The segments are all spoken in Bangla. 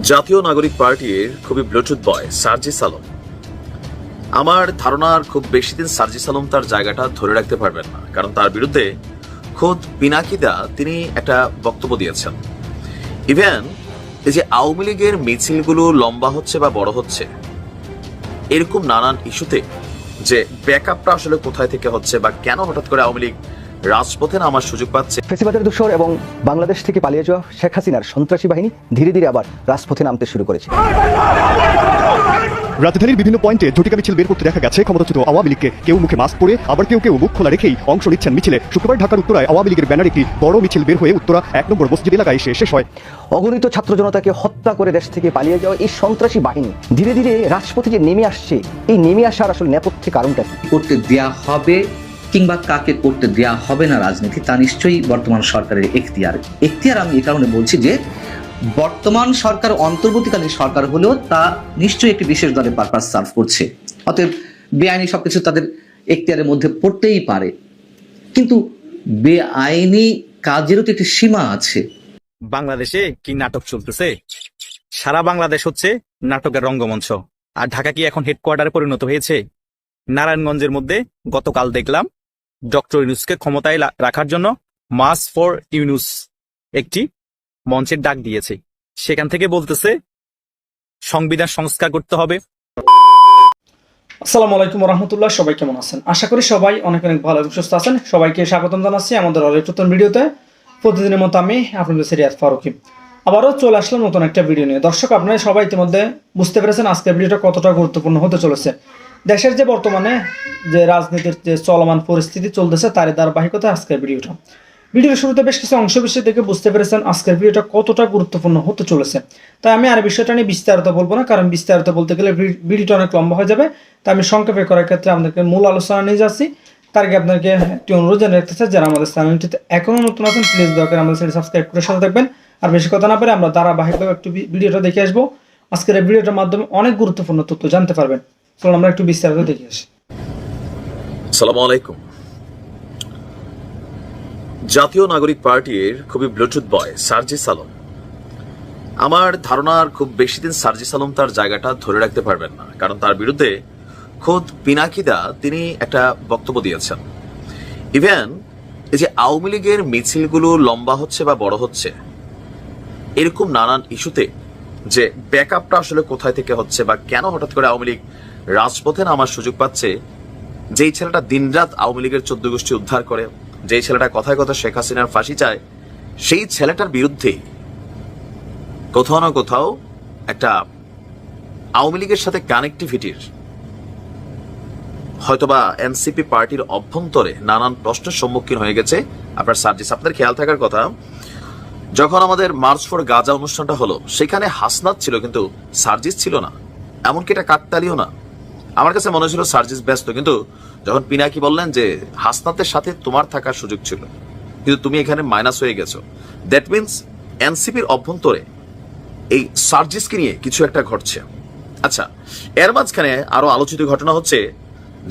জাতীয় নাগরিক পার্টির খুবই ব্লুটুথ বয় সার্জিস আলম। আমার ধারণার খুব বেশি দিন সার্জিস আলম তার জায়গাটা ধরে রাখতে পারবেন না, কারণ তার বিরুদ্ধে খোদ পিনাকিদা তিনি একটা বক্তব্য দিয়েছেন। ইভেন এই যে আওয়ামী লীগের মিছিলগুলো লম্বা হচ্ছে বা বড় হচ্ছে, এরকম নানান ইস্যুতে যে ব্যাকআপটা আসলে কোথায় থেকে হচ্ছে বা কেন হঠাৎ করে আওয়ামী লীগ রাজপথে নামার সুযোগ পাচ্ছে। ফেসিবাদের দূষর এবং বাংলাদেশ থেকে পালিয়ে যাওয়া শেখ হাসিনার সন্ত্রাসী বাহিনী ধীরে ধীরে আবার রাজপথে নামতে শুরু করেছে। রাজধানীর বিভিন্ন পয়েন্টে ঝটিকা মিছিল বের করতে দেখা গেছে ক্ষমতাচ্যুত আওয়ামী লীগকে। কেউ মুখে মাস্ক পরে, আবার কেউ কেউ মুখ খোলা রেখেই অংশ নিচ্ছেন মিছিলে। শুক্রবার ঢাকার উত্তরায় আওয়ামী লীগের ব্যানার একটি বড় মিছিল বের হয়ে উত্তরা ১ নম্বর মসজিদ এলাকায় এসে শেষ হয়। অগণিত ছাত্র জনতাকে হত্যা করে দেশ থেকে পালিয়ে যাওয়া এই সন্ত্রাসী বাহিনী ধীরে ধীরে রাজপথে যে নেমে আসছে, এই নেমে আসার আসলে নেপথ্যে কারণটা কি? করতে দেয়া হবে কিংবা কাকে করতে দেয়া হবে না রাজনীতি, তা নিশ্চয়ই বর্তমান সরকারের এখতিয়ার। আমি এই কারণে বলছি যে বর্তমান সরকার অন্তর্বর্তীকালীন সরকার হলেও তা নিশ্চয়ই একটি বিশেষ দলের পারপাস সার্ভ করছে। অতএব বেআইনি সবকিছু তাদের এখতিয়ারের মধ্যে পড়তেই পারে, কিন্তু বেআইনি কাজেরও তো একটি সীমা আছে। বাংলাদেশে কি নাটক চলতেছে? সারা বাংলাদেশ হচ্ছে নাটকের রঙ্গমঞ্চ। আর ঢাকা কি এখন হেডকোয়ার্টারে পরিণত হয়েছে? নারায়ণগঞ্জের মধ্যে গতকাল দেখলাম ডক্টর ইউনূসকে ক্ষমতায় রাখার জন্য মাস ফর ইউনূস একটি মঞ্চের ডাক দিয়েছে। সেখান থেকে বলতেছে সংবিধান সংস্কার করতে হবে। আসসালামু আলাইকুম রহমতুল্লাহ। সবাই কেমন আছেন? আশা করি সবাই অনেক অনেক ভালো এবং সুস্থ আছেন। সবাইকে স্বাগতম জানাচ্ছি আমাদের আরেকটি নতুন ভিডিওতে। প্রতিদিনের মতো আমি আপনাদের রিয়াদ ফারুকী আবারও চলে আসলাম নতুন একটা ভিডিও নিয়ে। দর্শক, আপনারা সবাই ইতিমধ্যে বুঝতে পেরেছেন আজকের ভিডিওটা কতটা গুরুত্বপূর্ণ হতে চলেছে। দেশের যে বর্তমানে যে রাজনীতির যে চলমান পরিস্থিতি চলতেছে তারই ধারাবাহিকতা আজকের ভিডিওর শুরুতে বেশ কিছু অংশ বিষয় থেকে বুঝতে পেরেছেন আজকের ভিডিওটা কতটা গুরুত্বপূর্ণ হতে চলেছে। তাই আমি আর বিষয়টা নিয়ে বিস্তারিত বলবো না, কারণ বিস্তারিত বলতে গেলে ভিডিওটা অনেক লম্বা হয়ে যাবে। তাই আমি সংক্ষেপে করার ক্ষেত্রে আপনাদেরকে মূল আলোচনা নিয়ে যাচ্ছি। তার আগে আপনাকে একটি অনুরোধ জানিয়ে রাখতে চাই, যারা আমাদের চ্যানেলটিতে এখনও নতুন আছেন প্লিজ দয়া করে আমাদের চ্যানেল সাবস্ক্রাইব করে সাথে থাকবেন। আর বেশি কথা না পারে আমরা ধারাবাহিকভাবে একটু ভিডিওটা দেখে আসবো। আজকের এই ভিডিওটার মাধ্যমে অনেক গুরুত্বপূর্ণ তথ্য জানতে পারবেন। চলুন আমরা একটু বিস্তারিত দেখে আসি। আসসালামু আলাইকুম। জাতীয় নাগরিক পার্টির খুবই ব্লুটুথ বয় সার্জিস আলম। আমার ধারণার খুব বেশি দিন সার্জিস আলম তার জায়গাটা ধরে রাখতে পারবেন না, কারণ তার বিরুদ্ধে খোদ পিনাকিদা তিনি একটা বক্তব্য দিয়েছেন। ইভেন এই যে আওয়ামী লীগের মিছিলগুলো লম্বা হচ্ছে বা বড় হচ্ছে, এরকম নানান ইস্যুতে যে ব্যাকআপটা আসলে কোথায় থেকে হচ্ছে বা কেন হঠাৎ করে আওয়ামী লীগ রাজপথে নামার সুযোগ পাচ্ছে। যেই ছেলেটা দিনরাত আওয়ামী লীগের 14 গোষ্ঠী উদ্ধার করে, যেই ছেলেটা কথায় কথা শেখ হাসিনার ফাঁসি চায়, সেই ছেলেটার বিরুদ্ধে কোথাও না কোথাও একটা আওয়ামী লীগের সাথে কানেক্টিভিটির হয়তোবা এনসিপি পার্টির অভ্যন্তরে নানান প্রশ্নের সম্মুখীন হয়ে গেছে আপনার সার্জিস। আপনার খেয়াল থাকার কথা, যখন আমাদের মার্চ ফর গাজা অনুষ্ঠানটা হলো সেখানে হাসনাত ছিল কিন্তু সার্জিস ছিল না, এমনকি এটা কাকতালীয় না। আমার কাছে মনে হয়েছিল সার্জিস ব্যস্ত, কিন্তু যখন পিনাকি বললেন যে হাসনাতের সাথে তোমার থাকার সুযোগ ছিল কিন্তু তুমি এখানে মাইনাস হয়ে গেছো, দ্যাট মিনস এনসিপির অভ্যন্তরে এই সার্জিসকে নিয়ে কিছু একটা ঘটছে। আচ্ছা, এর মাঝখানে আরো আলোচিত ঘটনা হচ্ছে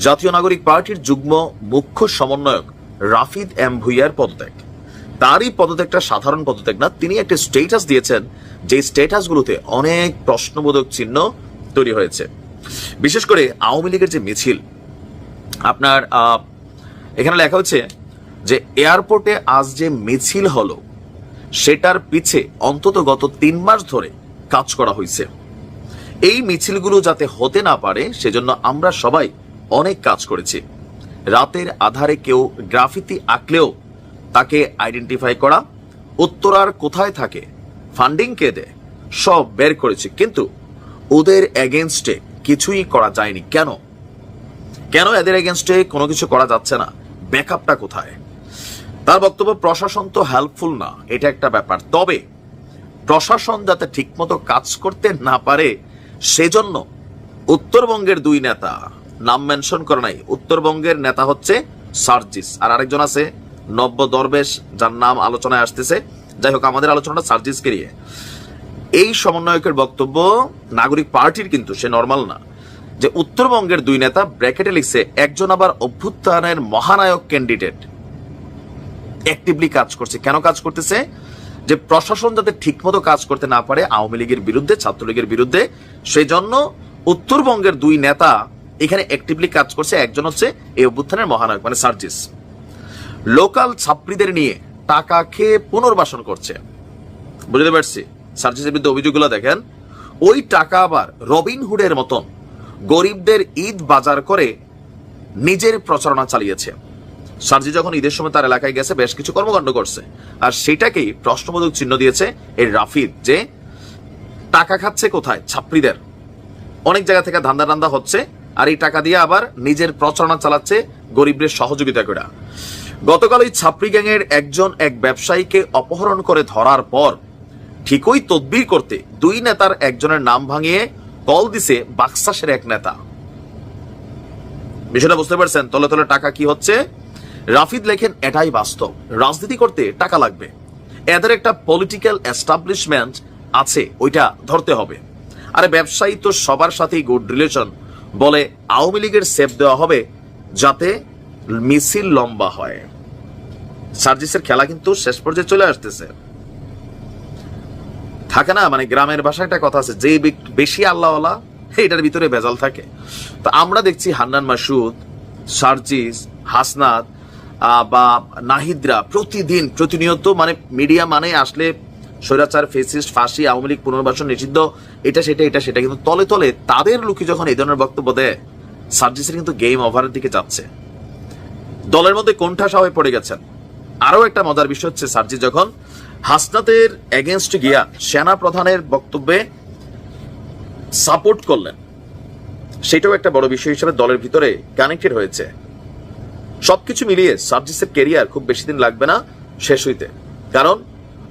জাতীয় নাগরিক পার্টির যুগ্ম মুখ্য সমন্বয়ক রাফিদ এম ভুইয়ার পদত্যাগ। তারই পদত্যাগটা সাধারণ পদত্যাগ না, তিনি একটা স্টেটাস দিয়েছেন যে স্টেটাসগুলোতে অনেক প্রশ্নবোধক চিহ্ন তৈরি হয়েছে। বিশেষ করে আওয়ামী লীগের যে মিছিল, আপনার এখানে লেখা হচ্ছে যে এয়ারপোর্টে আজ যে মিছিল হলো সেটার পিছে অন্তত গত 3 মাস ধরে কাজ করা হয়েছে। এই মিছিলগুলো যাতে হতে না পারে সেজন্য আমরা সবাই অনেক কাজ করেছি। রাতের আধারে কেউ গ্রাফিতি আঁকলেও তাকে আইডেন্টিফাই করা, উত্তরার কোথায় থাকে, ফান্ডিং কে দেয়, সব বের করেছি, কিন্তু ওদের এগেনস্টে কিছুই করা যায়নি। কেন কেন এদের এগেনস্টে কোনো কিছু করা যাচ্ছে না? ব্যাকআপটা কোথায়? তার বক্তব্য, প্রশাসন তো হেল্পফুল না, এটা একটা ব্যাপার, তবে প্রশাসন যাতে ঠিকমতো কাজ করতে না পারে সেজন্য উত্তরবঙ্গের 2 নেতা, নাম মেনশন করে নাই, উত্তরবঙ্গের নেতা হচ্ছে সার্জিস আর আরেকজন আছে নব্য দরবেশ, যার নাম আলোচনায় আসতেছে। যাই হোক, আমাদের আলোচনাটা সার্জিসকে নিয়ে। এই সমন্বয়কের বক্তব্য নাগরিক পার্টির, কিন্তু সে নর্মাল না, যে উত্তরবঙ্গের 2 নেতা ব্র্যাকেটে লিখছে একজন আবার অভ্যুত্থানের মহানায়ক ক্যান্ডিডেট অ্যাক্টিভলি কাজ করছে। কেন কাজ করতেছে? যে প্রশাসন যাতে ঠিকমতো কাজ করতে না পারে আওয়ামী লীগের বিরুদ্ধে, ছাত্রলীগের বিরুদ্ধে, সেই জন্য উত্তরবঙ্গের দুই নেতা এখানে অ্যাক্টিভলি কাজ করছে। একজন হচ্ছে এই অভ্যুত্থানের মহানায়ক মানে সার্জিস, লোকাল ছাত্রীদের নিয়ে টাকা খেয়ে পুনর্বাসন করছে। বুঝতে পারছি সার্জিসের বিরুদ্ধে অভিযোগগুলো দেখেন। ওই টাকা আবার রবিনহুডের মতন গরিবদের ঈদ বাজার করে নিজের প্রচারণা চালিয়েছে। সার্জি যখন ঈদের সময় তার এলাকায় গেছে বেশ কিছু কর্মকাণ্ড করছে, আর সেটাকেই প্রশ্নবোধক চিহ্ন দিয়েছে এই রাফিদ, যে টাকা খাচ্ছে কোথায়? ছাত্রীদের অনেক জায়গা থেকে ধান্দা হচ্ছে, আর এই টাকা দিয়ে আবার নিজের প্রচারণা চালাচ্ছে গরিবদের সহযোগিতা করে। গতকাল ওই ছাত্রী গ্যাংয়ের একজন এক ব্যবসায়ীকে অপহরণ করে ধরার পর ঠিকই তদবির করতে দুই নেতার একজনের নাম ভাঙিয়ে কল দিছে বাক্সাসের এক নেতা। বিষয়টা বুঝতে পারছেন? তলে তলে টাকা কি হচ্ছে? রাফিদ লেখেন এটাই বাস্তব, রাজনীতি করতে টাকা লাগবে, এদের একটা পলিটিক্যাল এস্টাবলিশমেন্ট আছে, ওইটা ধরতে হবে। আরে ব্যবসায়ী তো সবার সাথেই গুড রিলেশন, বলে আওয়ামী লীগের সেফ দেওয়া হবে যাতে মিছিল লম্বা হয়। সার্জিসের খেলা কিন্তু শেষ পর্যায়ে চলে আসতেছে। থাকে না মানে গ্রামের ভাষায় একটা কথা আছে, যে বেশি আল্লাহওয়ালা এটার ভিতরে ভেজাল থাকে। তো আমরা দেখছি হান্নান মাসুদ, সার্জিস, হাসনাত বা নাহিদরা প্রতিদিন প্রতিনিয়ত মানে মিডিয়া মানে আসলে স্বৈরাচার, ফেসিস্ট, ফাঁসি, আওয়ামী লীগ পুনর্বাসন নিষিদ্ধ, এটা সেটা, কিন্তু তলে তলে তাদের লোকই যখন এই ধরনের বক্তব্য দেয়, সার্জিসের কিন্তু গেম ওভারের দিকে যাচ্ছে, দলের মধ্যে কোণঠাসা হয়ে পড়ে গেছেন। আরো একটা মজার বিষয় হচ্ছে সার্জিস যখন হাসনাতের এগেনস্ট গিয়া সেনা প্রধানের বক্তব্যে সাপোর্ট করলেন, সেটাও একটা বড় বিষয় হিসেবে দলের ভিতরে কানেক্টেড হয়েছে। সবকিছু মিলিয়ে সার্জিসের ক্যারিয়ার খুব বেশি দিন লাগবে না শেষ হইতে, কারণ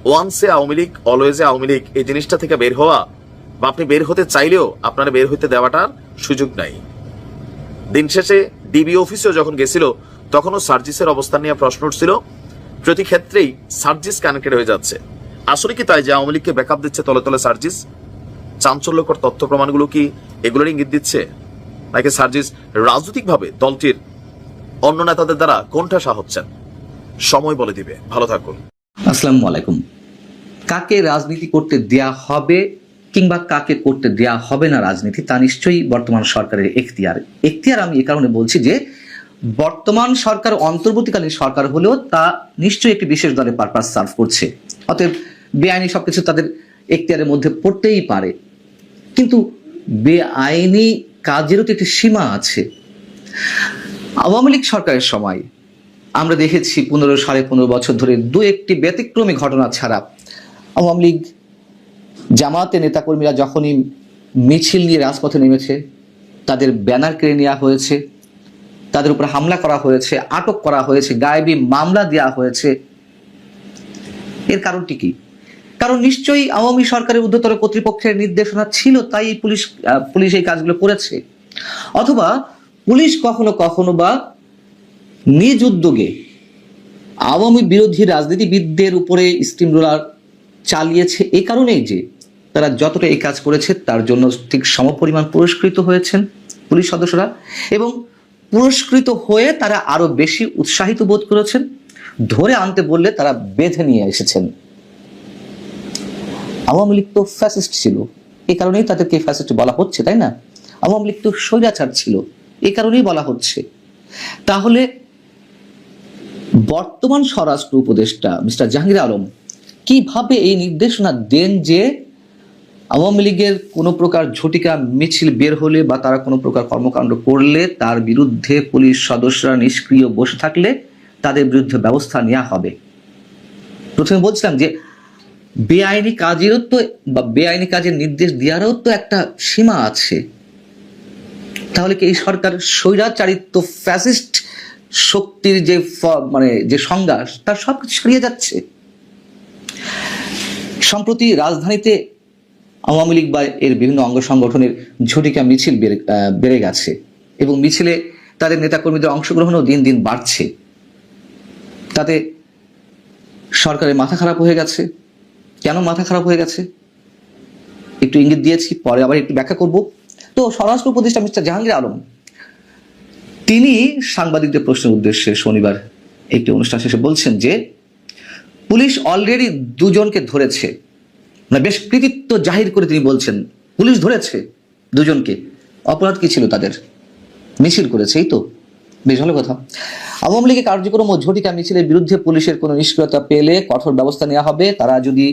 ওয়ান্সে আওয়ামী লীগ অলওয়েজে আওয়ামী লীগ এই জিনিসটা থেকে বের হওয়া, বা আপনি বের হতে চাইলেও আপনার বের হইতে দেওয়াটার সুযোগ নাই। দিন শেষে ডিবি অফিসেও যখন গেছিল তখনও সার্জিসের অবস্থান নিয়ে প্রশ্ন উঠছিল। প্রতি ক্ষেত্রেই সার্জিস কানেক্টেড হয়ে যাচ্ছে। আসলে কি তাই যে আওয়ামী লীগকে ব্যাকআপ দিচ্ছে তলে তলে সার্জিস? চাঞ্চল্যকর তথ্য প্রমাণগুলো কি এগুলোর ইঙ্গিত দিচ্ছে, নাকি সার্জিস রাজনৈতিকভাবে দলটির অন্য নেতাদের দ্বারা কোণঠাসা হচ্ছেন? সময় বলে দিবে। ভালো থাকুন। আসসালামু আলাইকুম। কাকে রাজনীতি করতে দেয়া হবে কিংবা কাকে করতে দেয়া হবে না রাজনীতি, তা নিশ্চয়ই বর্তমান সরকারের এখতিয়ার। আমি এই কারণে বলছি যে বর্তমান সরকার অন্তর্বর্তীকালীন সরকার হলেও তা নিশ্চয়ই একটি বিশেষ দলের পারপাস সার্ভ করছে, অতএব বেআইনি সবকিছু তাদের এখতিয়ারের মধ্যে পড়তেই পারে। কিন্তু বেআইনি কাজেরও তো একটি সীমা আছে। আওয়ামী লীগ সরকারের সময় আমরা দেখেছি 15 বছর ধরে দু একটি ব্যতিক্রমী ঘটনা ছাড়া আওয়ামী লীগ জামায়াতে নেতাকর্মীরা যখনই মিছিল নিয়ে রাজপথে নেমেছে, তাদের ব্যানার কেড়ে নেওয়া হয়েছে, তাদের উপর হামলা করা হয়েছে, আটক করা হয়েছে, গায়েবী মামলা দেওয়া হয়েছে। এর কারণটি কি? কারণ নিশ্চয়ই আওয়ামী সরকারের ঊর্ধ্বতর কর্তৃপক্ষের নির্দেশনা ছিল, তাই পুলিশ এই কাজগুলো করেছে। অথবা পুলিশ কখনো কখনো বা নিজ উদ্যোগে আওয়ামী বিরোধী রাজনীতিবিদদের উপরে স্টিম রোলার চালিয়েছে, এই কারণেই যে তারা যতটা এই কাজ করেছে তার জন্য ঠিক সমপরিমাণ পুরস্কৃত হয়েছেন পুলিশ সদস্যরা, এবং পুরস্কৃত হয়ে তারা আরো বেশি উৎসাহিত বোধ করেছেন। ধরে আনতে বললে তারা বেঁধে নিয়ে এসেছেন। আওয়ামী লীগ তো ফ্যাসিস্ট ছিল, এই কারণেই তাদেরকে ফ্যাসিস্ট বলা হচ্ছে, তাই না? আওয়ামী লীগ তো স্বৈরাচার ছিল, এই কারণেই বলা হচ্ছে। তাহলে বর্তমান স্বরাষ্ট্র উপদেষ্টা মিস্টার জাহাঙ্গীর আলম কিভাবে এই নির্দেশনা দেন যে আওয়ামী লীগের কোনো প্রকার ঝটিকা মিছিল বের হলে বা তারা কোনো প্রকার কর্মকাণ্ড করলে তার বিরুদ্ধে পুলিশ সদস্যরা নিষ্ক্রিয় বসে থাকলে তাদের বিরুদ্ধে ব্যবস্থা নেওয়া হবে? প্রথমে বলছিলাম যে বেআইনি কাজেরও তো বা বেআইনি কাজের নির্দেশ দেওয়ারও তো একটা সীমা আছে। তাহলে কি এই সরকার স্বৈরাচারিত্ব ফ্যাসিস্ট শক্তির যে যে সংজ্ঞা তার সবকিছু ছাড়িয়ে যাচ্ছে? সম্প্রতি রাজধানীতে আওয়ামী লীগ বা এর বিভিন্ন অঙ্গ সংগঠনের ঝটিকা মিছিল বেড়ে গেছে এবং মিছিলে তাদের নেতাকর্মীদের অংশগ্রহণও দিন দিন বাড়ছে। তাতে সরকারের মাথা খারাপ হয়ে গেছে। কেন মাথা খারাপ হয়ে গেছে একটু ইঙ্গিত দিয়েছি, পরে আবার একটু ব্যাখ্যা করব। তো স্বরাষ্ট্র উপদেষ্টা মিস্টার জাহাঙ্গীর আলম তিনি সাংবাদিকদের প্রশ্নের উদ্দেশ্যে শনিবার একটি অনুষ্ঠান শেষে বলছেন যে পুলিশ অলরেডি দুজনকে ধরেছে, মানে বেশ কৃতিত্ব জাহির করে তিনি বলছেন পুলিশ ধরেছে দুজনকে। অপরাধ কি ছিল তাদের? মিছিল করেছে, এই তো, বেশ ভালো কথা। আওয়ামী লীগের কার্যক্রম ও ঝটিকা মিছিলের বিরুদ্ধে পুলিশের কোনো নিষ্ক্রিয়তা পেলে কঠোর ব্যবস্থা নেওয়া হবে। তারা যদি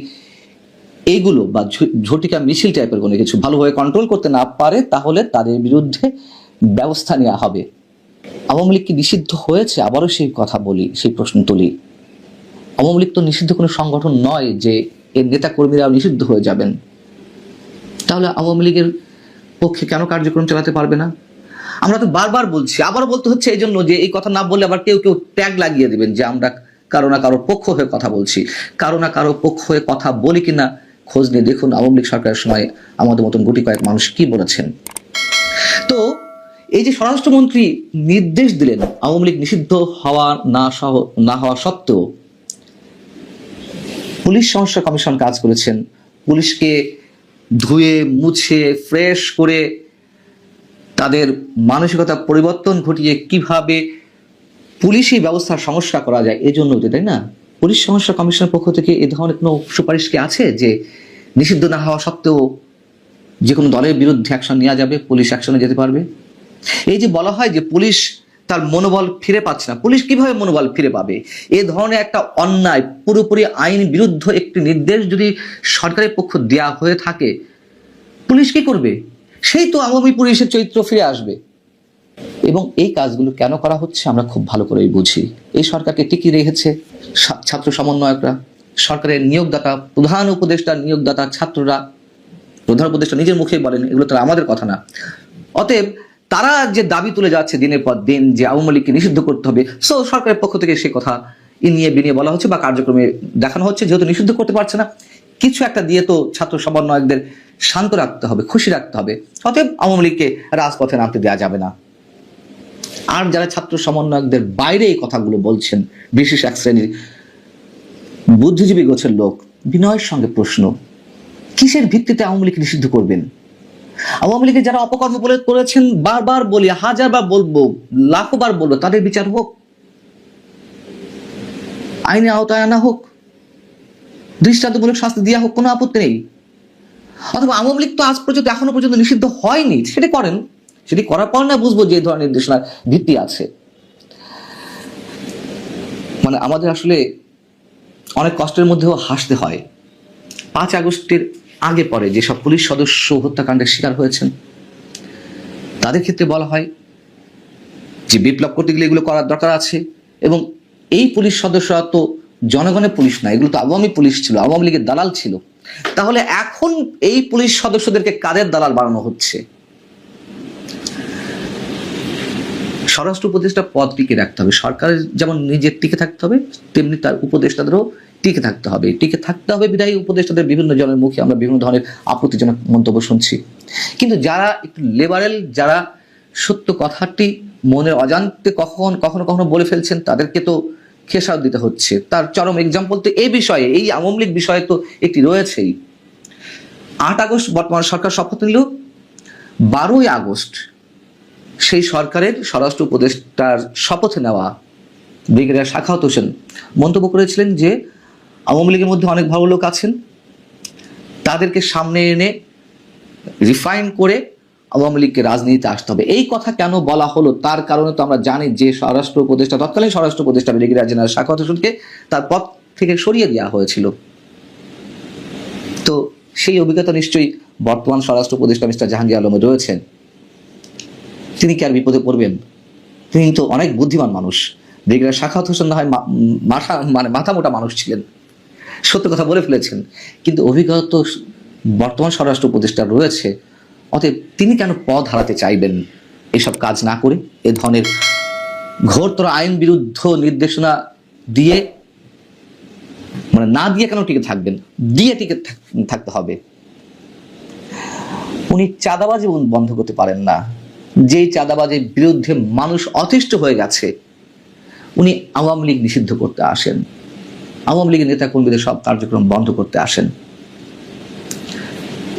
এইগুলো বা ঝটিকা মিছিল টাইপের কোনো কিছু ভালোভাবে কন্ট্রোল করতে না পারে তাহলে তাদের বিরুদ্ধে ব্যবস্থা নেওয়া হবে। আওয়ামী লীগ কি নিষিদ্ধ হয়েছে? আবারও সেই কথা বলি, সেই প্রশ্ন তুলি। আওয়ামী লীগ তো নিষিদ্ধ কোনো সংগঠন নয় যে এর নেতা কর্মীরা নিষিদ্ধ হয়ে যাবেন। তাহলে আওয়ামী লীগের পক্ষে কেন কার্যক্রম চালাতে পারবে না? আমরা তো বারবার বলছি, আবার বলতে হচ্ছে এই জন্য যে এই কথা না বললে আবার কেউ কেউ ট্যাগ লাগিয়ে দিবেন যে আমরা কারো না কারো পক্ষ হয়ে কথা বলছি। কারো না কারো পক্ষ হয়ে কথা বলি কিনা খোঁজ নিয়ে দেখুন আওয়ামী লীগ সরকারের সময় আমাদের মতন গুটি কয়েক মানুষ কি বলেছেন। তো এই যে স্বরাষ্ট্রমন্ত্রী নির্দেশ দিলেন আওয়ামী লীগ নিষিদ্ধ হওয়া না হওয়া সত্ত্বেও পুলিশ সংস্কার কমিশন কাজ করেছেন, পুলিশকে ধুয়ে মুছে ফ্রেশ করে তাদের মানসিকতা পরিবর্তন ঘটিয়ে কিভাবে পুলিশি ব্যবস্থার সংস্কার করা যায় এজন্য, তাই না? পুলিশ সংস্কার কমিশনের পক্ষ থেকে এ ধরনের কোনো সুপারিশ কি আছে যে নিষিদ্ধ না হওয়া সত্ত্বেও যে কোনো দলের বিরুদ্ধে অ্যাকশন নেওয়া যাবে, পুলিশ অ্যাকশনে যেতে পারবে? এই যে বলা হয় যে পুলিশ তার মনোবল ফিরে পাচ্ছে না, পুলিশ কিভাবে মনোবল ফিরে পাবে? এ ধরনের একটা অন্যায় পুরোপুরি আইন বিরুদ্ধ একটি নির্দেশ যদি সরকারের পক্ষ দেয়া হয়ে থাকে পুলিশ কি করবে? সেই তো আওয়ামী পুলিশের চরিত্র ফিরে আসবে। এবং এই কাজগুলো কেন করা হচ্ছে আমরা খুব ভালো করেই বুঝি। এই সরকারকে টিকিয়ে রেখেছে ছাত্র সমন্বয়করা, সরকারের নিয়োগদাতা, প্রধান উপদেষ্টা নিয়োগদাতা ছাত্ররা। প্রধান উপদেষ্টা নিজের মুখেই বলেন এগুলো তো আমাদের কথা না। অতএব তারা যে দাবি তুলে যাচ্ছে দিনের পর দিন যে আওয়ামী লীগকে নিষিদ্ধ করতে হবে, সো সরকারের পক্ষ থেকে সে কথা ইনিয়ে বিনিয়ে বলা হচ্ছে বা কার্যক্রমে দেখানো হচ্ছে। যেহেতু নিষিদ্ধ করতে পারছে না, কিছু একটা দিয়ে তো ছাত্র সমন্বয়কদের শান্ত রাখতে হবে, খুশি রাখতে হবে। অতএব আওয়ামী লীগকে রাজপথে নামতে দেওয়া যাবে না। আর যারা ছাত্র সমন্বয়কদের বাইরে এই কথাগুলো বলছেন বিশেষ এক শ্রেণীর বুদ্ধিজীবী গোছের লোক, বিনয়ের সঙ্গে প্রশ্ন, কিসের ভিত্তিতে আওয়ামী লীগ নিষিদ্ধ করবেন? আওয়ামী লীগের যারা অপকর্ম বলে করেছেন, বারবার বলি, হাজারবার বলবো, লাখবার বলবো, তাদের বিচার হোক, আইনে আওতায় আনা হোক, দৃষ্টান্তমূলক শাস্তি দেওয়া হোক, কোনো আপত্তি নেই। অথবা আওয়ামী লীগ তো আজ পর্যন্ত এখনো পর্যন্ত নিষিদ্ধ হয়নি, সেটা করেন, সেটি করার পর না বুঝবো যে ধরনের নির্দেশনার ভিত্তি আছে। মানে আমাদের আসলে অনেক কষ্টের মধ্যেও হাসতে হয়। 5 আগস্টের আগে পরে যেসব পুলিশ সদস্য হত্যাকাণ্ডের শিকার হয়েছেন তাদের ক্ষেত্রে বলা হয় যে বিপ্লব করতে গেলে এগুলো করার দরকার আছে। এবং এই পুলিশ সদস্যরা তো জনগণের পুলিশ না, এগুলো তো আওয়ামী পুলিশ ছিল, আওয়ামী লীগের দালাল ছিল। তাহলে এখন এই পুলিশ সদস্যদেরকে কাদের দালাল বানানো হচ্ছে? স্বরাষ্ট্র উপদেষ্টা পদ টিকে রাখতে হবে। সরকারের যেমন নিজের টিকে থাকতে হবে, তেমনি তার উপদেষ্টাদেরও টিকে থাকতে হবে। টিকে থাকতে হবে বিধায়ী উপদেষ্টাদের বিভিন্ন জনের মুখে আমরা বিভিন্ন ধরনের আপত্তিজনক মন্তব্য শুনছি। কিন্তু যারা একটু লিবারেল, যারা সত্য কথাটি মনের অজান্তে কখনো কখনো বলে ফেলছেন, তাদেরকে তো খেসারত দিতে হচ্ছে। তার চরম এক্সাম্পল তো এই বিষয়ে, এই আওয়ামী লীগ বিষয়ে তো একটি রয়েছেই। 8 আগস্ট বর্তমান সরকার শপথ নিল, 12ই আগস্ট সেই সরকারের স্বরাষ্ট্র উপদেষ্টার শপথে নেওয়া ব্রিগেডিয়ার সাখাওয়াত হোসেন মন্তব্য করেছিলেন যে আওয়ামী লীগের মধ্যে অনেক ভালো লোক আছেন, তাদেরকে সামনে এনে রিফাইন করে আওয়ামী লীগকে রাজনীতিতে আসতে হবে। এই কথা কেন বলা হলো তার কারণে তো আমরা জানি যে স্বরাষ্ট্র উপদেষ্টা, তৎকালীন স্বরাষ্ট্র উপদেষ্টা ব্রিগেডিয়ার জেনারেল সাখাওয়াত হোসেনকে তার পদ থেকে সরিয়ে দেওয়া হয়েছিল। তো সেই অভিজ্ঞতা নিশ্চয়ই বর্তমান স্বরাষ্ট্র উপদেষ্টা মিস্টার জাহাঙ্গীর আলমে রয়েছেন। তিনি কি আর বিপদে পড়বেন? তিনি তো অনেক বুদ্ধিমান মানুষ। ব্রিগেডিয়ার সাখাওয়াত হোসেন না হয় মাথা মোটা মানুষ ছিলেন, সত্য কথা বলে ফেলেছেন, কিন্তু অভিজ্ঞতা তো বর্তমান স্বরাষ্ট্র উপদেষ্টা রয়েছে। অতএব তিনি কেন পদ হারাতে চাইবেন এসব কাজ না করে? এ ধরনের ঘোরতর আইন বিরুদ্ধ নির্দেশনা দিয়ে, মানে না দিয়ে কেন টিকে থাকবেন? দিয়ে টিকে থাকতে হবে। উনি চাঁদাবাজি বন্ধ করতে পারেন না, যেই চাঁদাবাজির বিরুদ্ধে মানুষ অতিষ্ঠ হয়ে গেছে। উনি আওয়ামী লীগ নিষিদ্ধ করতে আসেন, আওয়ামী লীগের নেতা কর্মীদের সব কার্যক্রম বন্ধ করতে আসেন।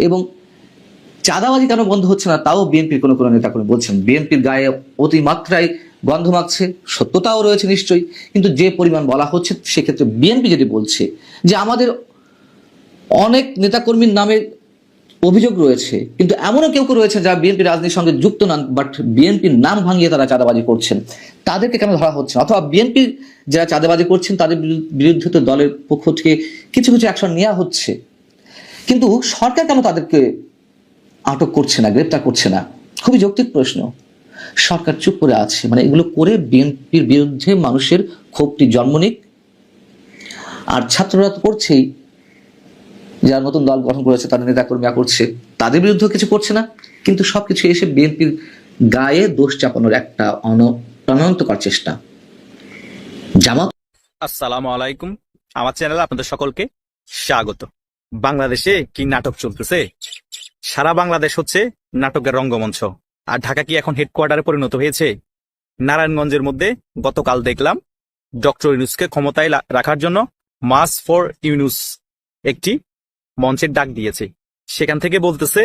এবং চাঁদাবাজি কেন বন্ধ হচ্ছে না তাও বিএনপির কোনো নেতা কর্মী বলছেন। বিএনপির গায়ে অতিমাত্রায় গন্ধ মাখছে, সত্যতাও রয়েছে নিশ্চয়ই, কিন্তু যে পরিমাণ বলা হচ্ছে সেক্ষেত্রে বিএনপি যদি বলছে যে আমাদের অনেক নেতাকর্মীর নামে অভিযোগ রয়েছে, কিন্তু এমনও কেউ কেউ রয়েছে যারা বিএনপি রাজনীতির সঙ্গে যুক্ত নন, বাট বিএনপির নাম ভাঙিয়ে তারা চাঁদাবাজি করছেন, তাদেরকে কেন ধরা হচ্ছে না? অথবা বিএনপির যারা চাঁদাবাজি করছেন তাদের বিরুদ্ধে তো দলের পক্ষ থেকে কিছু কিছু অ্যাকশন নেওয়া হচ্ছে, কিন্তু সরকার কেন তাদেরকে আটক করছে না, গ্রেপ্তার করছে না? খুবই যৌক্তিক প্রশ্ন। সরকার চুপ করে আছে, মানে এগুলো করে বিএনপির বিরুদ্ধে মানুষের ক্ষোভটি জন্ম নিক। আর ছাত্ররা তো করছেই, যারা নতুন দল গঠন করেছে তাদের নেতাকর্মীরা করছে, তাদের বিরুদ্ধে কিছু করছে না, কিন্তু সবকিছু এসে বিএনপির গায়ে দোষ চাপানোর একটা প্রাণান্তকর চেষ্টা। জামাত আসসালামু আলাইকুম, আমার চ্যানেলে আপনাদের সকলকে স্বাগত। বাংলাদেশে কি নাটক চলতেছে? সারা বাংলাদেশ হচ্ছে নাটকের রঙ্গমঞ্চ। আর ঢাকা কি এখন হেডকোয়ার্টারে পরিণত হয়েছে? নারায়ণগঞ্জের মধ্যে গতকাল দেখলাম ডক্টর ইউনূসকে ক্ষমতায় রাখার জন্য মার্চ ফর ইউনূস একটি মঞ্চের ডাক দিয়েছে। সেখান থেকে বলতেছে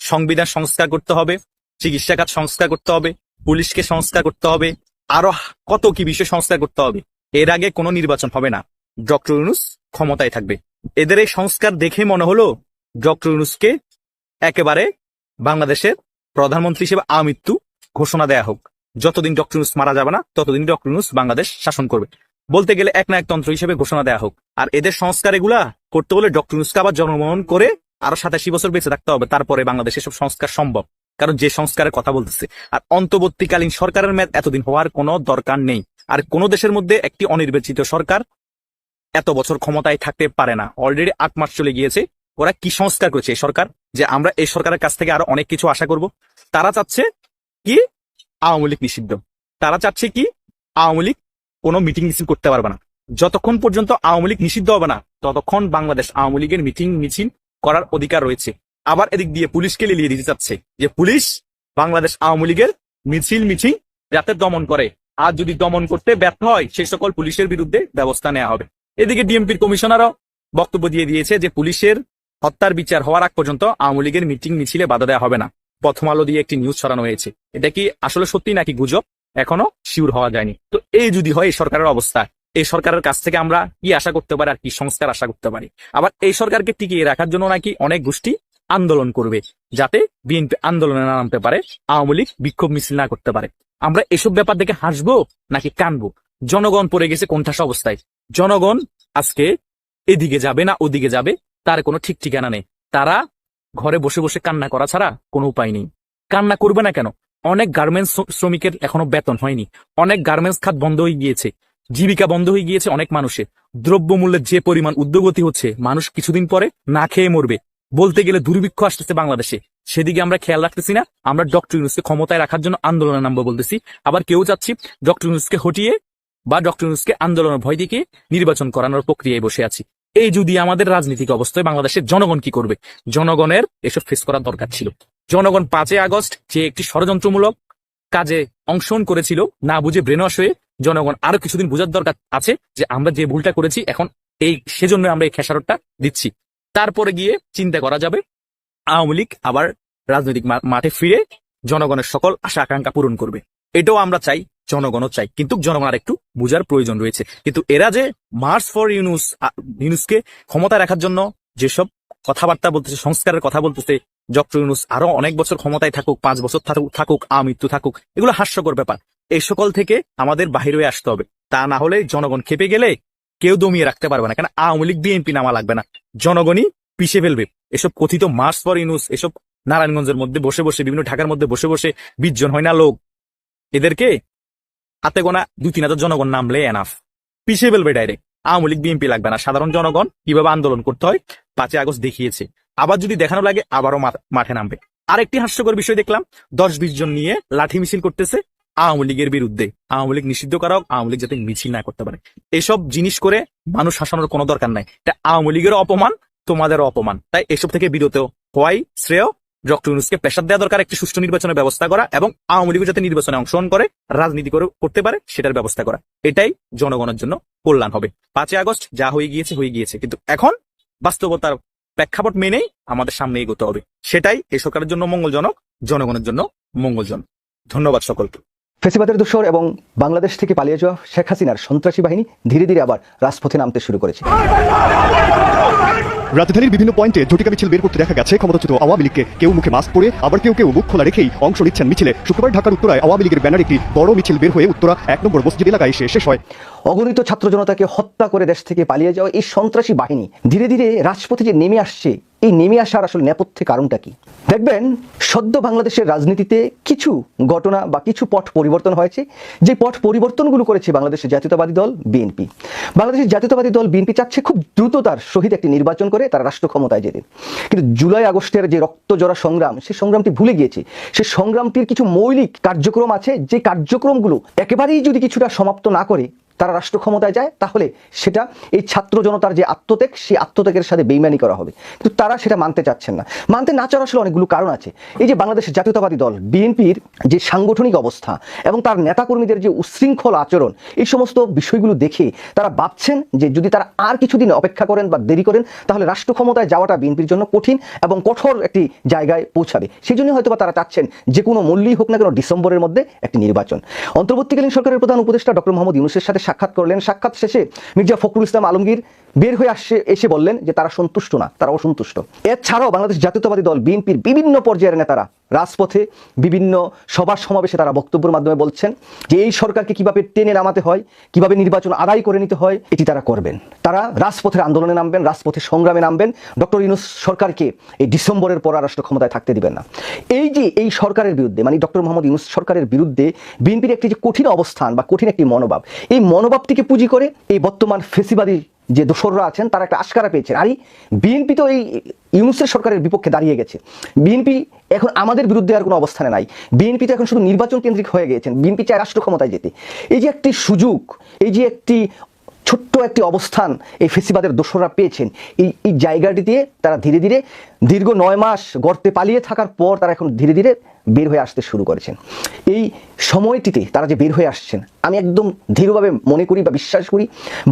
সংবিধান সংস্কার করতে হবে, চিকিৎসা খাত সংস্কার করতে হবে, পুলিশকে সংস্কার করতে হবে, আরো কত কি বিষয় সংস্কার করতে হবে। এর আগে কোনো নির্বাচন হবে না, ডক্টর ইউনূস ক্ষমতায় থাকবে। এদের এই সংস্কার দেখে মনে হলো ডক্টর ইউনূসকে একেবারে বাংলাদেশের প্রধানমন্ত্রী হিসেবে আমৃত্যু ঘোষণা দেয়া হোক। যতদিন ডক্টর ইউনূস মারা যাবে না ততদিন ডক্টর ইউনূস বাংলাদেশ শাসন করবে। বলতে গেলে একনায়কতন্ত্র হিসেবে ঘোষণা দেয়া হোক। আর এদের সংস্কার এগুলা করতে হলে ডক্টর ইউনূসকে আবার জন্মগ্রহণ করে আরো 87 বছর বেঁচে থাকতে হবে, তারপরে বাংলাদেশে সব সংস্কার সম্ভব। কারণ যে সংস্কারের কথা বলতেছে, আর অন্তর্বর্তীকালীন সরকারের মেয়াদ এতদিন হওয়ার কোনো দরকার নেই। আর কোন দেশের মধ্যে একটি অনির্বাচিত সরকার এত বছর ক্ষমতায় থাকতে পারে না। অলরেডি 8 মাস চলে গিয়েছে। ওরা কি সংস্কার করেছে এই সরকার, যে আমরা এই সরকারের কাছ থেকে আরো অনেক কিছু আশা করব? তারা চাচ্ছে কি আওয়ামী লীগ নিষিদ্ধ। তারা চাচ্ছে কি আওয়ামী লীগ কোনো মিটিং মিছিল করতে পারবে না। যতক্ষণ পর্যন্ত আওয়ামী লীগ নিষিদ্ধ হবে না ততক্ষণ বাংলাদেশ আওয়ামী লীগের মিটিং মিছিল করার অধিকার রয়েছে। আবার এদিক দিয়ে পুলিশকে লিলিয়ে দিতে চাচ্ছে যে পুলিশ বাংলাদেশ আওয়ামী লীগের মিছিল যাতে দমন করে, আর যদি দমন করতে ব্যর্থ হয় সেই সকল পুলিশের বিরুদ্ধে ব্যবস্থা নেওয়া হবে। এদিকে ডিএমপির কমিশনারও বক্তব্য দিয়ে দিয়েছে যে পুলিশের হত্যার বিচার হওয়ার আগ পর্যন্ত আওয়ামী লীগের মিটিং মিছিলে বাধা দেওয়া হবে না। প্রথম আলো দিয়ে একটি নিউজ ছড়ানো হয়েছে। এটা কি আসলে সত্যি নাকি গুজব এখনো শিওর হওয়া যায়নি। তো এই যদি হয় এই সরকারের অবস্থা, এই সরকারের কাছ থেকে আমরা কি আশা করতে পারি আর কি সংস্কার আশা করতে পারি? আবার এই সরকারকে টিকিয়ে রাখার জন্য নাকি অনেক গোষ্ঠী আন্দোলন করবে, যাতে বিএনপি আন্দোলনে না নামতে পারে, আওয়ামী লীগ বিক্ষোভ মিছিল না করতে পারে। আমরা এসব ব্যাপার দেখে হাসবো নাকি কানবো? জনগণ পড়ে গেছে কোণঠাসা অবস্থায়। জনগণ আজকে এদিকে যাবে না ওদিকে যাবে তার কোনো ঠিক ঠিকানা নেই। তারা ঘরে বসে বসে কান্না করা ছাড়া কোনো উপায় নেই। কান্না করবে না কেন? অনেক গার্মেন্টস শ্রমিকের এখনো বেতন হয়নি, অনেক গার্মেন্টস খাত বন্ধ হয়ে গিয়েছে, জীবিকা বন্ধ হয়ে গিয়েছে অনেক মানুষের। দ্রব্যমূল্যের যে পরিমাণ ঊর্ধ্বগতি হচ্ছে, মানুষ কিছুদিন পরে না খেয়ে মরবে। বলতে গেলে দুর্ভিক্ষ আসতেছে বাংলাদেশে, সেদিকে আমরা খেয়াল রাখতেছি না। আমরা ডক্টর ইউনূসকে ক্ষমতায় রাখার জন্য আন্দোলনে নামবো বলতেছি, আবার কেউ চাচ্ছি ডক্টর ইউনূসকে হটিয়ে বা ডক্টর ইউনূসকে আন্দোলনের ভয় দেখিয়ে নির্বাচন করানোর প্রক্রিয়ায় বসে আছি। এই যদি আমাদের রাজনৈতিক অবস্থায় বাংলাদেশের জনগণ কি করবে? জনগণের এসব ফেস করার দরকার ছিল। জনগণ 5 আগস্ট যে একটি ষড়যন্ত্রমূলক কাজে অংশগ্রহণ করেছিল, না বুঝে ব্রেনওয়াশ হয়ে, জনগণ আরো কিছুদিন বোঝার দরকার আছে যে আমরা যে ভুলটা করেছি এখন সেজন্য আমরা এই খেসারতটা দিচ্ছি। তারপরে গিয়ে চিন্তা করা যাবে আওয়ামী লীগ আবার রাজনৈতিক মাঠে ফিরে জনগণের সকল আশা আকাঙ্ক্ষা পূরণ করবে। এটাও আমরা চাই, জনগণও চাই, কিন্তু জনগণ আর একটু বুঝার প্রয়োজন রয়েছে। কিন্তু এরা যে মার্চ ফর ইউনূসকে ক্ষমতায় রাখার জন্য যেসব কথাবার্তা বলতেছে, সংস্কারের কথা বলতেছে, ডক্টর ইউনূস আরো অনেক বছর ক্ষমতায় থাকুক, 5 বছর থাকুক, আমৃত্যু থাকুক, এগুলো হাস্যকর ব্যাপার। এই সকল থেকে আমাদের বাহির হয়ে আসতে হবে। তা না হলে জনগণ খেপে গেলে কেউ দমিয়ে রাখতে পারবে না। কেন আওয়ামী লীগ বিএনপি নামা লাগবে না, জনগণই পিছিয়ে ফেলবে। এসব কথিত মার্চ ফর ইউনূস, এসব নারায়ণগঞ্জের মধ্যে বসে বসে, বিভিন্ন ঢাকার মধ্যে বসে বসে 20 জন হয় না লোক, এদেরকে হাতে গোনা 2-3 হাজার জনগণ নামলে এনাফ, পিছিয়ে ফেলবে ডাইরেক্ট। আওয়ামী লীগ বিএনপি লাগবে না। সাধারণ জনগণ কিভাবে আন্দোলন করতে হয় 5 আগস্ট দেখিয়েছে। আবার যদি দেখানো লাগে আবারও মাঠে নামবে। আরেকটি হাস্যকর বিষয় দেখলাম, 10-20 জন নিয়ে লাঠি মিছিল করতেছে আওয়ামী লীগের বিরুদ্ধে। আওয়ামী লীগ নিষিদ্ধ করা হোক, আওয়ামী লীগ যাতে মিছিল না করতে পারে। এসব জিনিস করে মানুষ হাসানোর কোনো দরকার নাই। এটা আওয়ামী লীগের অপমান, তোমাদেরও অপমান। তাই এসব থেকে বিরত হওয়াই শ্রেয়। ডক্টর ইউনূসকে প্রেসার দেওয়া দরকার একটি সুষ্ঠু নির্বাচনের ব্যবস্থা করা, এবং আওয়ামী লীগ যাতে নির্বাচনে অংশগ্রহণ করে রাজনীতি করতে পারে সেটার ব্যবস্থা করা। এটাই জনগণের জন্য কল্যাণ হবে। 5 আগস্ট যা হয়ে গিয়েছে, কিন্তু এখন বাস্তবতার প্রেক্ষাপট মেনেই আমাদের সামনে এগোতে হবে। সেটাই এই সরকারের জন্য মঙ্গলজনক, জনগণের জন্য মঙ্গলজনক। ধন্যবাদ সকলকে। ফেসিবাদের দোসর এবং বাংলাদেশ থেকে পালিয়ে যাওয়া শেখ হাসিনার সন্ত্রাসী বাহিনী ধীরে ধীরে আবার রাজপথে নামতে শুরু করেছে। রাজধানীর বিভিন্ন পয়েন্টে ঝটিকা মিছিল বের করতে দেখা গেছে ক্ষমতাচ্যুত আওয়ামী লীগকে। কেউ মুখে মাস্ক পরে, আবার কেউ কেউ মুখ খোলা রেখেই অংশ নিচ্ছেন মিছিলে। শুক্রবার ঢাকার উত্তরায় আওয়ামী লীগের ব্যানার একটি বড় মিছিল বের হয়ে উত্তরা 1 নম্বর মসজিদ এলাকায় এসে শেষ হয়। অগণিত ছাত্র জনতাকে হত্যা করে দেশ থেকে পালিয়ে যাওয়া এই সন্ত্রাসী বাহিনী ধীরে ধীরে রাজপথে যে নেমে আসছে, এই নেমে আসার আসলে নেপথ্যে কারণটা কি? দেখবেন, সদ্য বাংলাদেশের রাজনীতিতে কিছু ঘটনা বা কিছু পট পরিবর্তন হয়েছে। যে পট পরিবর্তনগুলো করেছে বাংলাদেশের জাতীয়তাবাদী দল বিএনপি। বাংলাদেশের জাতীয়তাবাদী দল বিএনপি চাচ্ছে খুব দ্রুততার সহিত একটি নির্বাচন করে তারা রাষ্ট্র ক্ষমতায় যেতে। কিন্তু জুলাই আগস্টের যে রক্তজোড়া সংগ্রাম, সেই সংগ্রামটি ভুলে গিয়েছে। সেই সংগ্রামটির কিছু মৌলিক কার্যক্রম আছে, যে কার্যক্রমগুলো একেবারেই যদি কিছুটা সমাপ্ত না করে তারা রাষ্ট্র ক্ষমতায় যায়, তাহলে সেটা এই ছাত্র জনতার যে আত্মত্যাগ, সেই আত্মত্যাগের সাথে বেইমানি করা হবে। কিন্তু তারা সেটা মানতে চাচ্ছেন না। মানতে না চাওয়ার আসলে অনেকগুলো কারণ আছে। এই যে বাংলাদেশের জাতীয়তাবাদী দল বিএনপির যে সাংগঠনিক অবস্থা এবং তার নেতাকর্মীদের যে উশৃঙ্খল আচরণ, এই সমস্ত বিষয়গুলো দেখে তারা ভাবছেন যে যদি তারা আর কিছুদিন অপেক্ষা করেন বা দেরি করেন, তাহলে রাষ্ট্র ক্ষমতায় যাওয়াটা বিএনপির জন্য কঠিন এবং কঠোর একটি জায়গায় পৌঁছাবে। সেই জন্য হয়তো তারা চাচ্ছেন যে কোনো মূল্যই হোক না কেন ডিসেম্বরের মধ্যে একটি নির্বাচন। অন্তর্বর্তীকালীন সরকারের প্রধান উপদেষ্টা ডক্টর মোহাম্মদ ইউনূসের সাথে সাক্ষাৎ করলেন। সাক্ষাৎ শেষে মির্জা ফখরুল ইসলাম আলমগীর বের হয়ে এসে বললেন যে তারা সন্তুষ্ট না, তারা অসন্তুষ্ট। এছাড়াও বাংলাদেশ জাতীয়তাবাদী দল বিএনপির বিভিন্ন পর্যায়ের নেতারা রাজপথে বিভিন্ন সভা সমাবেশে তারা বক্তব্যের মাধ্যমে বলছেন যে এই সরকারকে কিভাবে টেনে নামাতে হয়, কিভাবে নির্বাচন আদায় করে নিতে হয়, এটি তারা করবেন। তারা রাজপথের আন্দোলনে নামবেন, রাজপথে সংগ্রামে নামবেন। ডক্টর ইউনূস সরকারকে এই ডিসেম্বরের পর রাষ্ট্র ক্ষমতায় থাকতে দিবেন না। এই যে এই সরকারের বিরুদ্ধে, মানে ডক্টর মোহাম্মদ ইউনূস সরকারের বিরুদ্ধে বিএনপির একটি যে কঠিন অবস্থান বা কঠিন একটি মনোভাব, এই মনোভাবটিকে পুঁজি করে এই বর্তমান ফেসিবাদী যে দোসররা আছেন তারা একটা আশকারা পেয়েছেন। আরে বিএনপি তো এই ইউনূসের সরকারের বিপক্ষে দাঁড়িয়ে গেছে। বিএনপি এখন আমাদের বিরুদ্ধে আর কোনো অবস্থানে নাই। বিএনপি তো এখন শুধু নির্বাচন কেন্দ্রিক হয়ে গিয়েছেন। বিএনপি চায় রাষ্ট্র ক্ষমতায় যেতে। এই যে একটি সুযোগ, এই যে একটি ছোট্ট একটি অবস্থান এই ফেসিবাদের দোসররা পেয়েছেন, এই জায়গাটি দিয়ে তারা ধীরে ধীরে দীর্ঘ 9 মাস গর্তে পালিয়ে থাকার পর তারা এখন ধীরে ধীরে বের হয়ে আসতে শুরু করেছেন। এই সময়টিতে তারা যে বের হয়ে আসছেন, আমি একদম দৃঢ়ভাবে মনে করি বা বিশ্বাস করি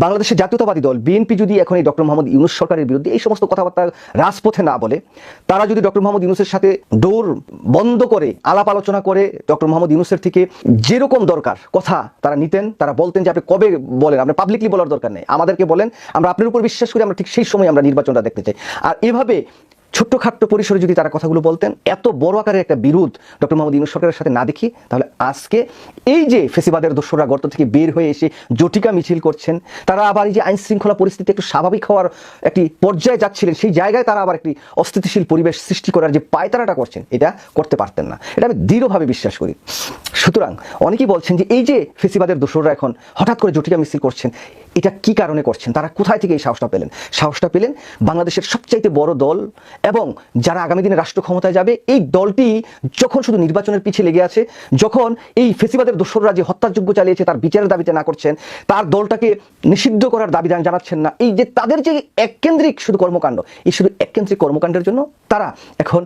বাংলাদেশের জাতীয়তাবাদী দল বিএনপি যদি এখন এই ডক্টর মোহাম্মদ ইউনূস সরকারের বিরুদ্ধে এই সমস্ত কথাবার্তা রাজপথে না বলে, তারা যদি ডক্টর মোহাম্মদ ইউনূসের সাথে ডোর বন্ধ করে আলাপ আলোচনা করে ডক্টর মোহাম্মদ ইউনূসের থেকে যেরকম দরকার কথা তারা নিতেন, তারা বলতেন যে আপনি কবে বলেন, আপনি পাবলিকলি বলার দরকার নেই, আমাদেরকে বলেন, আমরা আপনার উপর বিশ্বাস করি, আমরা ঠিক সেই সময় আমরা নির্বাচনটা দেখতে চাই। আর এভাবে ছোট্টখাট্ট পরিসরে যদি তারা কথাগুলো বলতেন, এত বড় আকারের একটা বিরোধ ডক্টর মোহাম্মদ ইউনূস সরকারের সাথে না দেখি, তাহলে আজকে এই যে ফেসিবাদের দোসররা গর্ত থেকে বের হয়ে এসে জটিকা মিছিল করছেন, তারা আবার এই যে আইন শৃঙ্খলা পরিস্থিতি একটু স্বাভাবিক হওয়ার একটি পর্যায়ে যাচ্ছিলেন, সেই জায়গায় তারা আবার একটি অস্থিতিশীল পরিবেশ সৃষ্টি করার যে পায়তারাটা করছেন, এটা করতে পারতেন না। এটা আমি দৃঢ়ভাবে বিশ্বাস করি। সুতরাং অনেকেই বলছেন যে এই যে ফেসিবাদের দোসররা এখন হঠাৎ করে জটিকা মিছিল করছেন, এটা কি কারণে করছেন, তারা কোথায় থেকে এই সাহসটা পেলেন? সাহসটা পেলেন বাংলাদেশের সবচাইতে বড় দল এবং যারা আগামী দিনে রাষ্ট্র ক্ষমতায় যাবে, এই দলটি যখন শুধু নির্বাচনের পিছিয়ে লেগে আছে, যখন এই ফেসিবাদের দোসররা যে হত্যাযজ্ঞ চালিয়েছে তার বিচারের দাবিতে না করছেন, তার দলটাকে নিষিদ্ধ করার দাবি জানাচ্ছেন না, এই যে তাদের যে এককেন্দ্রিক শুধু কর্মকাণ্ড, এই শুধু এককেন্দ্রিক কর্মকাণ্ডের জন্য তারা এখন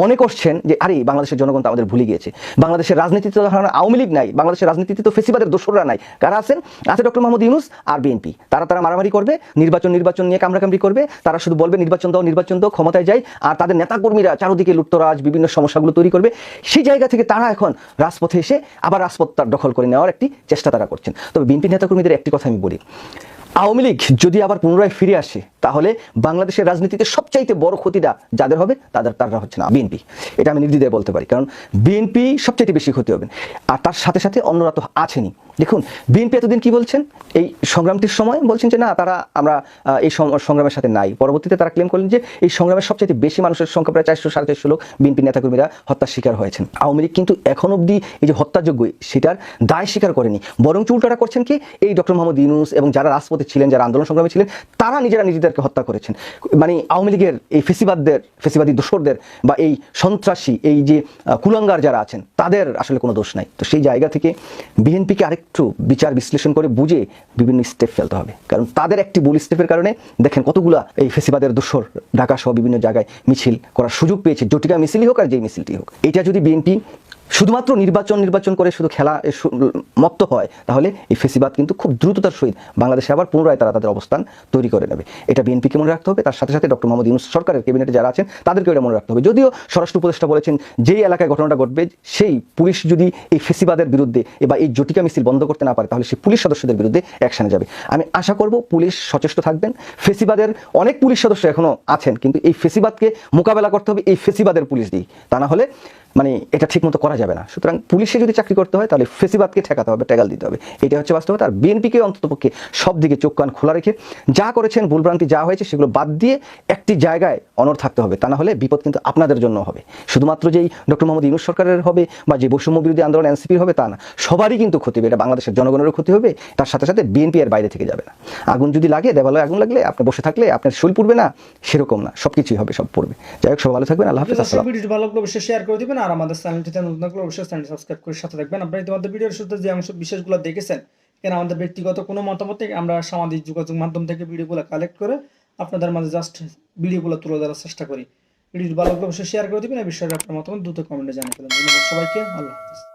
মনে করছেন যে আরে বাংলাদেশের জনগণ তো আমাদের ভুলে গিয়েছে। বাংলাদেশের রাজনীতিতে তো আওয়ামী লীগ নাই, বাংলাদেশের রাজনীতিতে তো ফেসিবাদের দোসররা নাই। কারা আছেন? আছে ডক্টর মোহাম্মদ ইউনূস আর বিএনপি। তারা মারামারি করবে, নির্বাচন নিয়ে কামড়াকামড়ি করবে, তারা শুধু বলবে নির্বাচন দাও, ক্ষমতায় যাই, আর তাদের নেতাকর্মীরা চারদিকে লুটতরাজ বিভিন্ন সমস্যাগুলো তৈরি করবে। সেই জায়গা থেকে তারা এখন রাজপথে এসে আবার রাজপথ দখল করে নেওয়ার একটি চেষ্টা তারা করছেন। তবে বিএনপি নেতাকর্মীদের একটি কথা আমি বলি, আওয়ামী লীগ যদি আবার পুনরায় ফিরে আসে, তাহলে বাংলাদেশের রাজনীতিতে সবচাইতে বড় ক্ষতিটা যাদের হবে তারা হচ্ছে না বিএনপি। এটা আমি নির্দ্বিধায় বলতে পারি, কারণ বিএনপি সবচাইতে বেশি ক্ষতি হবেন। আর তার সাথে সাথে অন্যরা তো আছেনই। দেখুন বিএনপি এতদিন কি বলছেন, এই সংগ্রামটির সময় বলছেন যে না, আমরা এই সংগ্রামের সাথে নাই। পরবর্তীতে তারা ক্লেম করলেন যে এই সংগ্রামের সবচাইতে বেশি মানুষের সংখ্যা প্রায় 400-450 লোক বিএনপি নেতাকর্মীরা হত্যার শিকার হয়েছেন। আওয়ামী লীগ কিন্তু এখন অবধি এই যে হত্যাযোগ্য সেটার দায় স্বীকার করেনি, বরং উল্টাটা করছেন কি, এই ডক্টর মোহাম্মদ ইউনূস এবং যারা রাজপথে ছিলেন, যারা আন্দোলন সংগ্রামে ছিলেন, তারা নিজেদেরকে হত্যা করেছেন। মানে আওয়ামী লীগের এই ফেসিবাদী দোসরদের বা এই সন্ত্রাসী এই যে কুলাঙ্গার যারা আছেন, তাদের আসলে কোনো দোষ নাই। তো সেই জায়গা থেকে বিএনপিকে আরেকটু বিচার বিশ্লেষণ করে বুঝে বিভিন্ন স্টেপ ফেলতে হবে, কারণ তাদের একটি ভুল স্টেপের কারণে দেখেন কতগুলা এই ফেসিবাদের দোসর ঢাকা সহ বিভিন্ন জায়গায় মিছিল করার সুযোগ পেয়েছে। জটিকা মিছিলই হোক আর যেই মিছিলটি হোক, এটা যদি বিএনপি শুধুমাত্র নির্বাচন করে শুধু খেলা মত্ত হয়, তাহলে এই ফেসিবাদ কিন্তু খুব দ্রুততার সহিত বাংলাদেশে আবার পুনরায় তারা তাদের অবস্থান তৈরি করে নেবে। এটা বিএনপিকে মনে রাখতে হবে, তার সাথে সাথে ডক্টর মোহাম্মদ ইউনূস সরকারের ক্যাবিনেটে যারা আছেন তাদেরকে এটা মনে রাখতে হবে। যদিও স্বরাষ্ট্র উপদেষ্টা বলেছেন যেই এলাকায় ঘটনাটা ঘটবে সেই পুলিশ যদি এই ফেসিবাদের বিরুদ্ধে বা এই জটিকা মিছিল বন্ধ করতে না পারে, তাহলে সেই পুলিশ সদস্যদের বিরুদ্ধে অ্যাকশনে যাবে। আমি আশা করব পুলিশ সচেষ্ট থাকবেন। ফেসিবাদের অনেক পুলিশ সদস্য এখনো আছেন, কিন্তু এই ফেসিবাদকে মোকাবেলা করতে হবে এই ফেসিবাদের পুলিশ দিয়ে, তা না হলে মানে এটা ঠিকমতো করা যাবে না। সুতরাং পুলিশে যদি চাকরি করতে হয় তাহলে ফেসিবাদকে ঠেকাতে হবে, ট্যাগাল দিতে হবে, এটা হচ্ছে বাস্তবতা। আর বিএনপিকে অন্ততপক্ষে সব দিকে চোখ কান খোলা রেখে যা করেছেন, ভুলভ্রান্তি যা হয়েছে সেগুলো বাদ দিয়ে একটি জায়গায় অনড় থাকতে হবে, তা না হলে বিপদ কিন্তু আপনাদের জন্য হবে। শুধুমাত্র যেই ডক্টর মোহাম্মদ ইউনূস সরকারের হবে বা যে বৈষম্য বিরোধী আন্দোলন এনসিপির হবে তা না, সবারই কিন্তু ক্ষতি হবে। এটা বাংলাদেশের জনগণেরও ক্ষতি হবে, তার সাথে সাথে বিএনপি এর বাইরে থেকে যাবে না। আগুন যদি লাগে, দেওয়ালে আগুন লাগলে আপনি বসে থাকলে আপনার শরীর পুড়বে না, সেরকম না, সবকিছুই হবে, সব পড়বে। যাই হোক, সব ভালো থাকবেন, আল্লাহ হাফেজ, আসসালাম। ভিডিওটি ভালো লাগলে অবশ্যই শেয়ার করে দিবেন, আর আমাদের চ্যানেলটিতে নতুন থাকলে অবশ্যই চ্যানেল সাবস্ক্রাইব করে সাথে থাকবেন। আপনারা ইতিমধ্যে ভিডিওর শুরুতে যে অংশ বিশেষগুলো দেখেছেন, কেন আমাদের ব্যক্তিগত কোনো মতামত থেকে আমরা সামাজিক যোগাযোগ মাধ্যম থেকে ভিডিওগুলো কালেক্ট করে আপনাদের মাঝে জাস্ট ভিডিওগুলো তুলে ধরার চেষ্টা করি। ভিডিওটি ভালো লাগলে অবশ্যই শেয়ার করে দিবেন, এই বিষয়ে আপনার মতামত দ্রুত কমেন্টে জানিয়ে ফেলুন। ধন্যবাদ সবাইকে, আল্লাহ হাফেজ।